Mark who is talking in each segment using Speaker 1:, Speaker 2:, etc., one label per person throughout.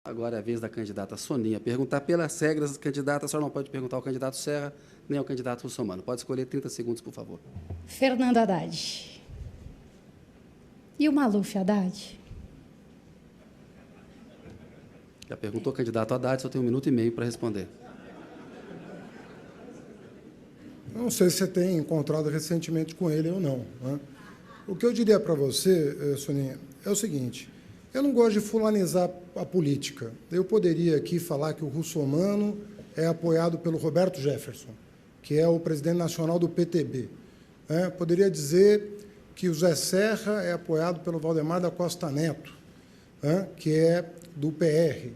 Speaker 1: Agora é a vez da candidata Soninha perguntar. Pelas regras, candidata, a senhora não pode perguntar ao candidato Serra nem ao candidato Russomano. Pode escolher 30 segundos, por favor.
Speaker 2: Fernando Haddad. E o Maluf Haddad?
Speaker 1: Já perguntou, candidato Haddad, só tem 1 minuto e meio para responder.
Speaker 3: Não sei se você tem encontrado recentemente com ele ou não, né? O que eu diria para você, Soninha, é o seguinte: eu não gosto de fulanizar a política. Eu poderia aqui falar que o Russomano é apoiado pelo Roberto Jefferson, que é o presidente nacional do PTB. Poderia dizer que o Zé Serra é apoiado pelo Valdemar da Costa Neto, que é do PR.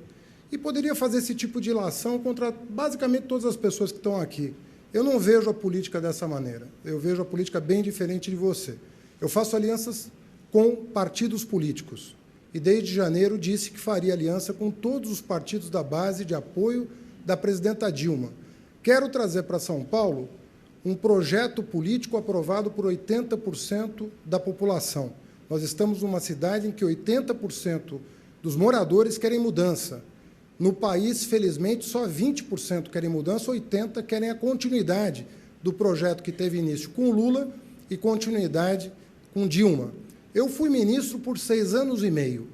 Speaker 3: E poderia fazer esse tipo de ilação contra basicamente todas as pessoas que estão aqui. Eu não vejo a política dessa maneira. Eu vejo a política bem diferente de você. Eu faço alianças com partidos políticos. E, desde janeiro, disse que faria aliança com todos os partidos da base de apoio da presidenta Dilma. Quero trazer para São Paulo um projeto político aprovado por 80% da população. Nós estamos numa cidade em que 80% dos moradores querem mudança. No país, felizmente, só 20% querem mudança, 80% querem a continuidade do projeto que teve início com Lula e continuidade com Dilma. Eu fui ministro por 6 anos e meio.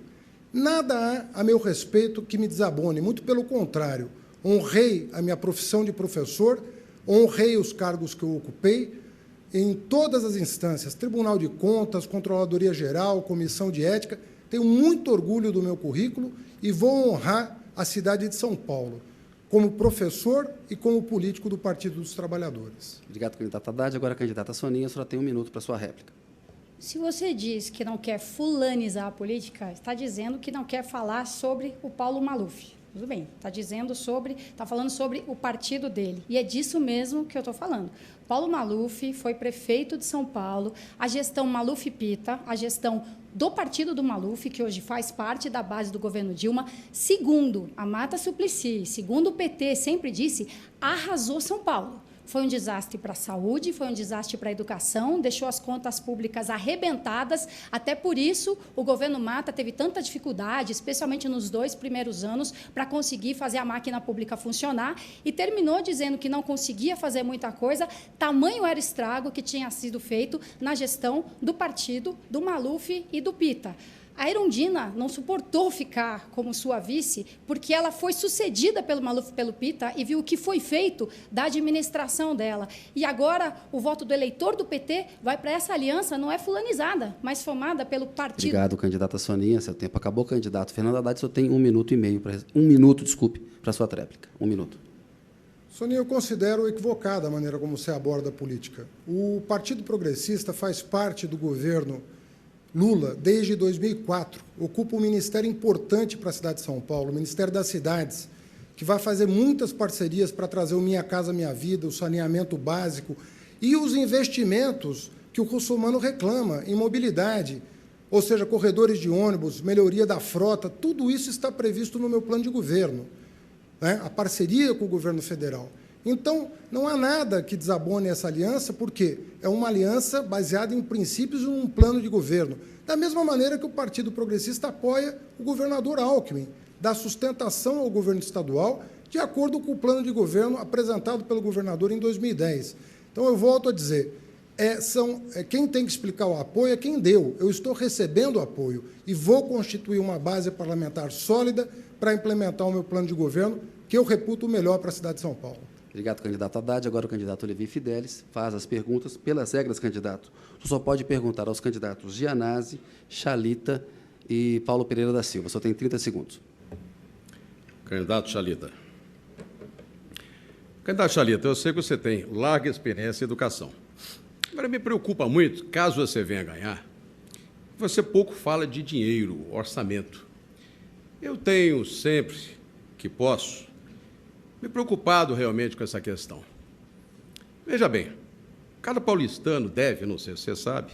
Speaker 3: Nada há a meu respeito que me desabone, muito pelo contrário. Honrei a minha profissão de professor, honrei os cargos que eu ocupei em todas as instâncias, Tribunal de Contas, Controladoria Geral, Comissão de Ética. Tenho muito orgulho do meu currículo e vou honrar a cidade de São Paulo, como professor e como político do Partido dos Trabalhadores.
Speaker 1: Obrigado, candidato Haddad. Agora, a candidata Soninha, a senhora tem 1 minuto para a sua réplica.
Speaker 2: Se você diz que não quer fulanizar a política, está dizendo que não quer falar sobre o Paulo Maluf. Tudo bem, está falando sobre o partido dele. E é disso mesmo que eu estou falando. Paulo Maluf foi prefeito de São Paulo, a gestão Maluf-Pita, a gestão do partido do Maluf, que hoje faz parte da base do governo Dilma, segundo a Marta Suplicy, segundo o PT sempre disse, arrasou São Paulo. Foi um desastre para a saúde, foi um desastre para a educação, deixou as contas públicas arrebentadas. Até por isso, o governo Mata teve tanta dificuldade, especialmente nos 2 primeiros anos, para conseguir fazer a máquina pública funcionar e terminou dizendo que não conseguia fazer muita coisa, tamanho era o estrago que tinha sido feito na gestão do partido, do Maluf e do Pita. A Erundina não suportou ficar como sua vice, porque ela foi sucedida pelo Maluf e pelo Pita e viu o que foi feito da administração dela. E agora o voto do eleitor do PT vai para essa aliança, não é fulanizada, mas formada pelo partido.
Speaker 1: Obrigado, candidata Soninha. Seu tempo acabou, candidato Fernando Haddad. Só tem 1 minuto e meio, 1 minuto, desculpe, para a sua réplica. 1 minuto.
Speaker 3: Soninha, eu considero equivocada a maneira como você aborda a política. O Partido Progressista faz parte do governo Lula desde 2004, ocupa um ministério importante para a cidade de São Paulo, o Ministério das Cidades, que vai fazer muitas parcerias para trazer o Minha Casa Minha Vida, o saneamento básico e os investimentos que o Russomano reclama em mobilidade, ou seja, corredores de ônibus, melhoria da frota, tudo isso está previsto no meu plano de governo, né? A parceria com o governo federal. Então, não há nada que desabone essa aliança, porque é uma aliança baseada em princípios e um plano de governo. Da mesma maneira que o Partido Progressista apoia o governador Alckmin, dá sustentação ao governo estadual, de acordo com o plano de governo apresentado pelo governador em 2010. Então, eu volto a dizer, quem tem que explicar o apoio é quem deu. Eu estou recebendo apoio e vou constituir uma base parlamentar sólida para implementar o meu plano de governo, que eu reputo o melhor para a cidade de São Paulo.
Speaker 1: Obrigado, candidato Haddad. Agora o candidato Levi Fidelis faz as perguntas. Pelas regras, candidato, você só pode perguntar aos candidatos Gianazzi, Chalita e Paulo Pereira da Silva. Só tem 30 segundos.
Speaker 4: Candidato Chalita. Candidato Chalita, eu sei que você tem larga experiência em educação. Agora, me preocupa muito, caso você venha ganhar, você pouco fala de dinheiro, orçamento. Eu tenho sempre que posso me preocupado realmente com essa questão. Veja bem, cada paulistano deve, não sei se você sabe,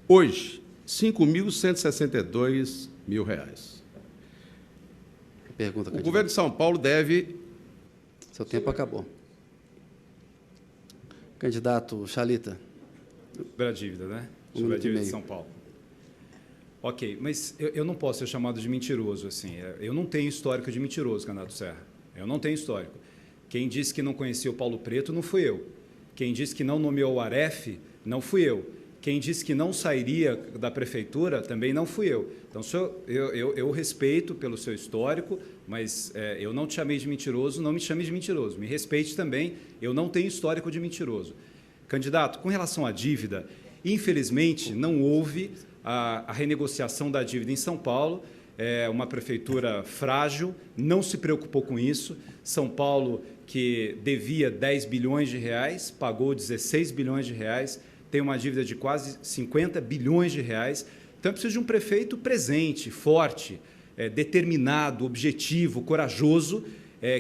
Speaker 4: hoje, R$ 5.162 mil.
Speaker 1: Pergunta,
Speaker 4: o governo de São Paulo deve...
Speaker 1: Seu tempo acabou. Candidato Chalita.
Speaker 5: Sobre a dívida, né?
Speaker 1: Um
Speaker 5: Sobre a
Speaker 1: minuto e
Speaker 5: dívida
Speaker 1: meio.
Speaker 5: de São Paulo. Ok, mas eu não posso ser chamado de mentiroso, assim. Eu não tenho histórico de mentiroso, candidato Serra. Eu não tenho histórico. Quem disse que não conhecia o Paulo Preto não fui eu. Quem disse que não nomeou o Aref não fui eu. Quem disse que não sairia da prefeitura também não fui eu. Então, eu respeito pelo seu histórico, mas eu não te chamei de mentiroso, não me chame de mentiroso. Me respeite também, eu não tenho histórico de mentiroso. Candidato, com relação à dívida, infelizmente não houve a renegociação da dívida em São Paulo. É uma prefeitura frágil, não se preocupou com isso. São Paulo, que devia 10 bilhões de reais, pagou 16 bilhões de reais, tem uma dívida de quase 50 bilhões de reais. Então, é preciso de um prefeito presente, forte, determinado, objetivo, corajoso,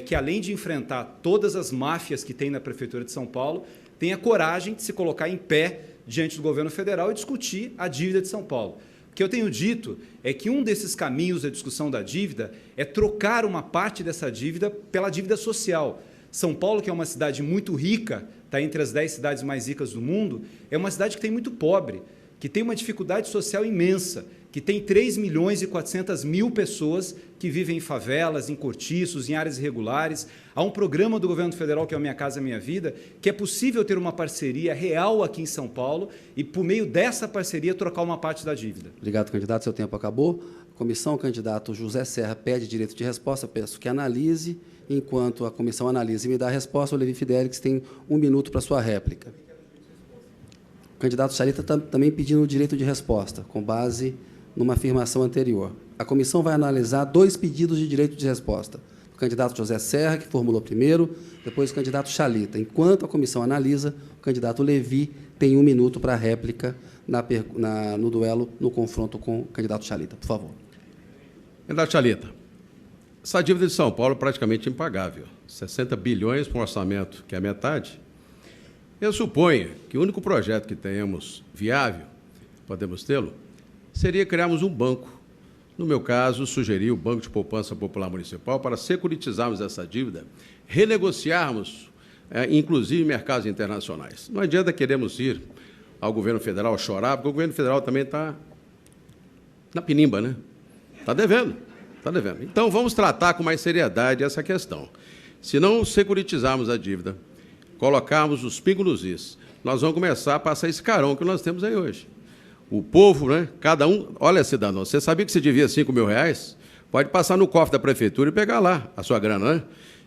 Speaker 5: que, além de enfrentar todas as máfias que tem na Prefeitura de São Paulo, tenha coragem de se colocar em pé diante do governo federal e discutir a dívida de São Paulo. O que eu tenho dito é que um desses caminhos da discussão da dívida é trocar uma parte dessa dívida pela dívida social. São Paulo, que é uma cidade muito rica, está entre as 10 cidades mais ricas do mundo, é uma cidade que tem muito pobre, que tem uma dificuldade social imensa, que tem 3 milhões e 400 mil pessoas que vivem em favelas, em cortiços, em áreas irregulares. Há um programa do governo federal, que é o Minha Casa Minha Vida, que é possível ter uma parceria real aqui em São Paulo e, por meio dessa parceria, trocar uma parte da dívida.
Speaker 1: Obrigado, candidato. Seu tempo acabou. Comissão, candidato José Serra pede direito de resposta. Peço que analise. Enquanto a comissão analisa e me dá a resposta, o Levi Fidelix tem 1 minuto para sua réplica. O candidato Chalita está também pedindo o direito de resposta, com base numa afirmação anterior. A comissão vai analisar 2 pedidos de direito de resposta. O candidato José Serra, que formulou primeiro, depois o candidato Chalita. Enquanto a comissão analisa, o candidato Levi tem 1 minuto para a réplica no duelo, no confronto com o candidato Chalita. Por favor.
Speaker 4: Candidato Chalita, essa dívida de São Paulo é praticamente impagável. 60 bilhões para um orçamento que é metade. Eu suponho que o único projeto que tenhamos viável, podemos tê-lo, seria criarmos um banco. No meu caso, sugeri o Banco de Poupança Popular Municipal para securitizarmos essa dívida, renegociarmos, inclusive, mercados internacionais. Não adianta queremos ir ao governo federal chorar, porque o governo federal também está na pinimba, né? Está devendo. Está devendo. Então, vamos tratar com mais seriedade essa questão. Se não securitizarmos a dívida, colocarmos os pingos nos is, nós vamos começar a passar esse carão que nós temos aí hoje. O povo, né, cada um... Olha, cidadão, você sabia que você devia 5 mil reais? Pode passar no cofre da prefeitura e pegar lá a sua grana, né?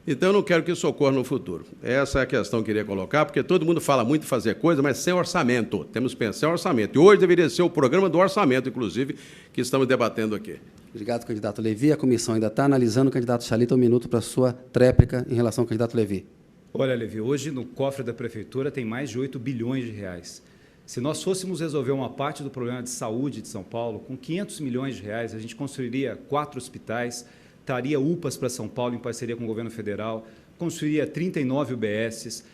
Speaker 4: Então, eu não quero que isso ocorra no futuro. Essa é a questão que eu queria colocar, porque todo mundo fala muito de fazer coisa, mas sem orçamento. Temos que pensar em orçamento. E hoje deveria ser o programa do orçamento, inclusive, que estamos debatendo aqui.
Speaker 1: Obrigado, candidato Levi. A comissão ainda está analisando. O candidato Chalita, 1 minuto para a sua tréplica em relação ao candidato Levi.
Speaker 5: Olha, Levi, hoje no cofre da Prefeitura tem mais de 8 bilhões de reais. Se nós fôssemos resolver uma parte do problema de saúde de São Paulo, com 500 milhões de reais, a gente construiria 4 hospitais, traria UPAs para São Paulo em parceria com o governo federal, construiria 39 UBSs,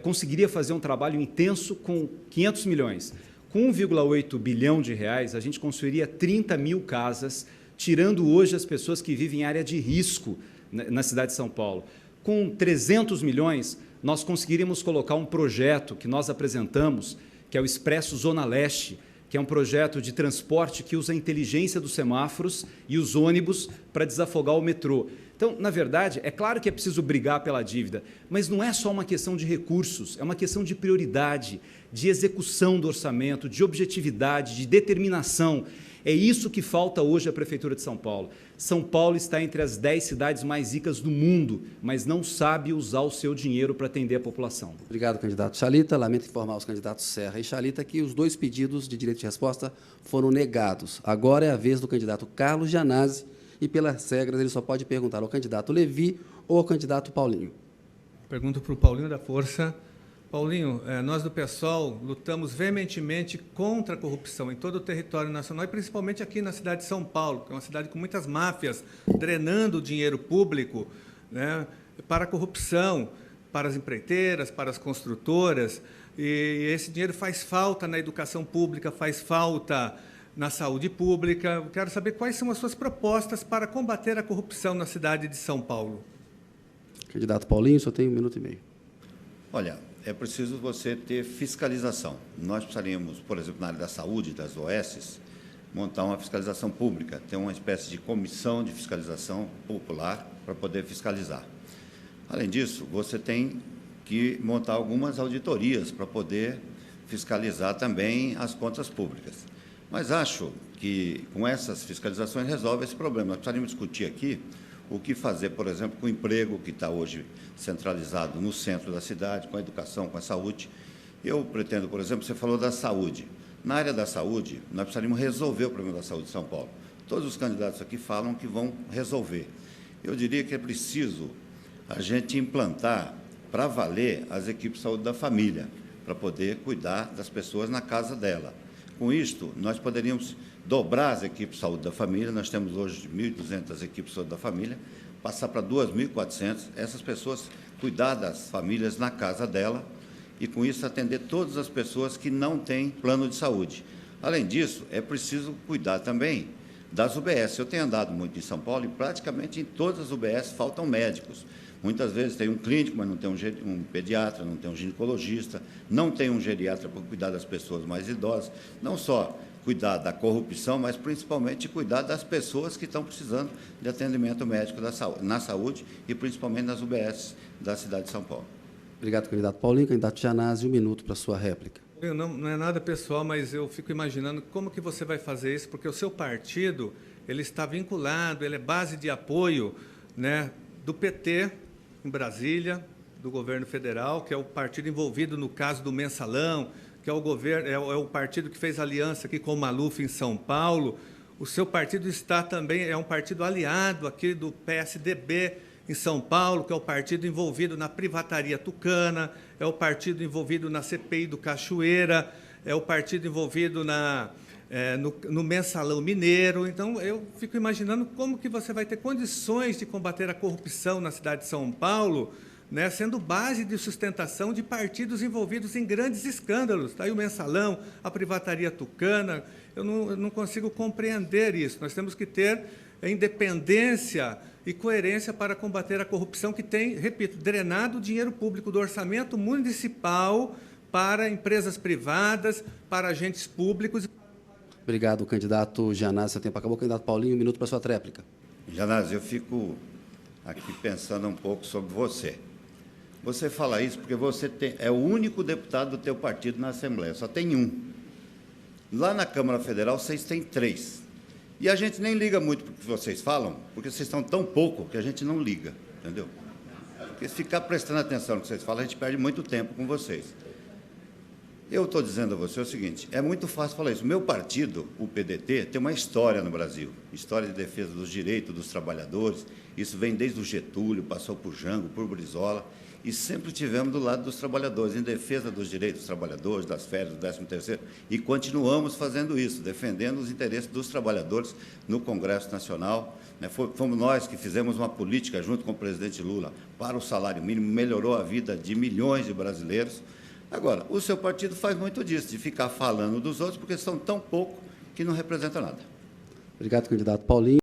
Speaker 5: conseguiria fazer um trabalho intenso com 500 milhões. Com 1,8 bilhão de reais, a gente construiria 30 mil casas, tirando hoje as pessoas que vivem em área de risco na cidade de São Paulo. Com 300 milhões, nós conseguiríamos colocar um projeto que nós apresentamos, que é o Expresso Zona Leste, que é um projeto de transporte que usa a inteligência dos semáforos e os ônibus para desafogar o metrô. Então, na verdade, é claro que é preciso brigar pela dívida, mas não é só uma questão de recursos, é uma questão de prioridade, de execução do orçamento, de objetividade, de determinação. É isso que falta hoje à Prefeitura de São Paulo. São Paulo está entre as 10 cidades mais ricas do mundo, mas não sabe usar o seu dinheiro para atender a população.
Speaker 1: Obrigado, candidato Chalita. Lamento informar os candidatos Serra e Chalita que os 2 pedidos de direito de resposta foram negados. Agora é a vez do candidato Carlos Gianazzi e, pelas regras, ele só pode perguntar ao candidato Levi ou ao candidato Paulinho.
Speaker 6: Pergunto para o Paulinho da Força. Paulinho, nós do PSOL lutamos veementemente contra a corrupção em todo o território nacional e principalmente aqui na cidade de São Paulo, que é uma cidade com muitas máfias drenando o dinheiro público, né, para a corrupção, para as empreiteiras, para as construtoras. E esse dinheiro faz falta na educação pública, faz falta na saúde pública. Eu quero saber quais são as suas propostas para combater a corrupção na cidade de São Paulo.
Speaker 1: Candidato Paulinho, só tem 1 minuto e meio.
Speaker 7: Olha, é preciso você ter fiscalização. Nós precisaríamos, por exemplo, na área da saúde, das OSs, montar uma fiscalização pública, ter uma espécie de comissão de fiscalização popular para poder fiscalizar. Além disso, você tem que montar algumas auditorias para poder fiscalizar também as contas públicas. Mas acho que, com essas fiscalizações, resolve esse problema. Nós precisaríamos discutir aqui o que fazer, por exemplo, com o emprego, que está hoje centralizado no centro da cidade, com a educação, com a saúde. Eu pretendo, por exemplo, você falou da saúde. Na área da saúde, nós precisaríamos resolver o problema da saúde de São Paulo. Todos os candidatos aqui falam que vão resolver. Eu diria que é preciso a gente implantar, para valer, as equipes de saúde da família, para poder cuidar das pessoas na casa dela. Com isto, nós poderíamos dobrar as equipes de saúde da família, nós temos hoje 1.200 equipes de saúde da família, passar para 2.400, essas pessoas cuidar das famílias na casa dela e, com isso, atender todas as pessoas que não têm plano de saúde. Além disso, é preciso cuidar também das UBS. Eu tenho andado muito em São Paulo e praticamente em todas as UBS faltam médicos. Muitas vezes tem um clínico, mas não tem um pediatra, não tem um ginecologista, não tem um geriatra para cuidar das pessoas mais idosas. Não só cuidar da corrupção, mas principalmente cuidar das pessoas que estão precisando de atendimento médico na saúde e principalmente nas UBS da cidade de São Paulo.
Speaker 1: Obrigado, candidato Paulinho. Candidato Gianazzi, 1 minuto para a sua réplica.
Speaker 6: Não é nada pessoal, mas eu fico imaginando como que você vai fazer isso, porque o seu partido ele está vinculado, ele é base de apoio, né, do PT em Brasília, do governo federal, que é o partido envolvido no caso do Mensalão, que é o governo, é o partido que fez aliança aqui com o Maluf em São Paulo. O seu partido está também, é um partido aliado aqui do PSDB em São Paulo, que é o partido envolvido na privataria tucana, é o partido envolvido na CPI do Cachoeira, é o partido envolvido no Mensalão Mineiro. Então, eu fico imaginando como que você vai ter condições de combater a corrupção na cidade de São Paulo, né, sendo base de sustentação de partidos envolvidos em grandes escândalos. Está aí o Mensalão, a privataria tucana. Eu não consigo compreender isso. Nós temos que ter independência e coerência para combater a corrupção que tem, repito, drenado o dinheiro público do orçamento municipal para empresas privadas, para agentes públicos.
Speaker 1: Obrigado, candidato Gianazzi. Seu tempo acabou. Candidato Paulinho, 1 minuto para a sua tréplica.
Speaker 7: Gianazzi, eu fico aqui pensando um pouco sobre você. Você fala isso porque você é o único deputado do teu partido na Assembleia, só tem um. Lá na Câmara Federal, vocês têm 3. E a gente nem liga muito para o que vocês falam, porque vocês estão tão pouco que a gente não liga, entendeu? Porque se ficar prestando atenção no que vocês falam, a gente perde muito tempo com vocês. Eu estou dizendo a você o seguinte, é muito fácil falar isso. O meu partido, o PDT, tem uma história no Brasil, história de defesa dos direitos dos trabalhadores. Isso vem desde o Getúlio, passou por Jango, por Brizola, e sempre tivemos do lado dos trabalhadores, em defesa dos direitos dos trabalhadores, das férias, do 13º, e continuamos fazendo isso, defendendo os interesses dos trabalhadores no Congresso Nacional. Fomos nós que fizemos uma política, junto com o presidente Lula, para o salário mínimo, melhorou a vida de milhões de brasileiros. Agora, o seu partido faz muito disso, de ficar falando dos outros, porque são tão pouco que não representam nada.
Speaker 1: Obrigado, candidato Paulinho.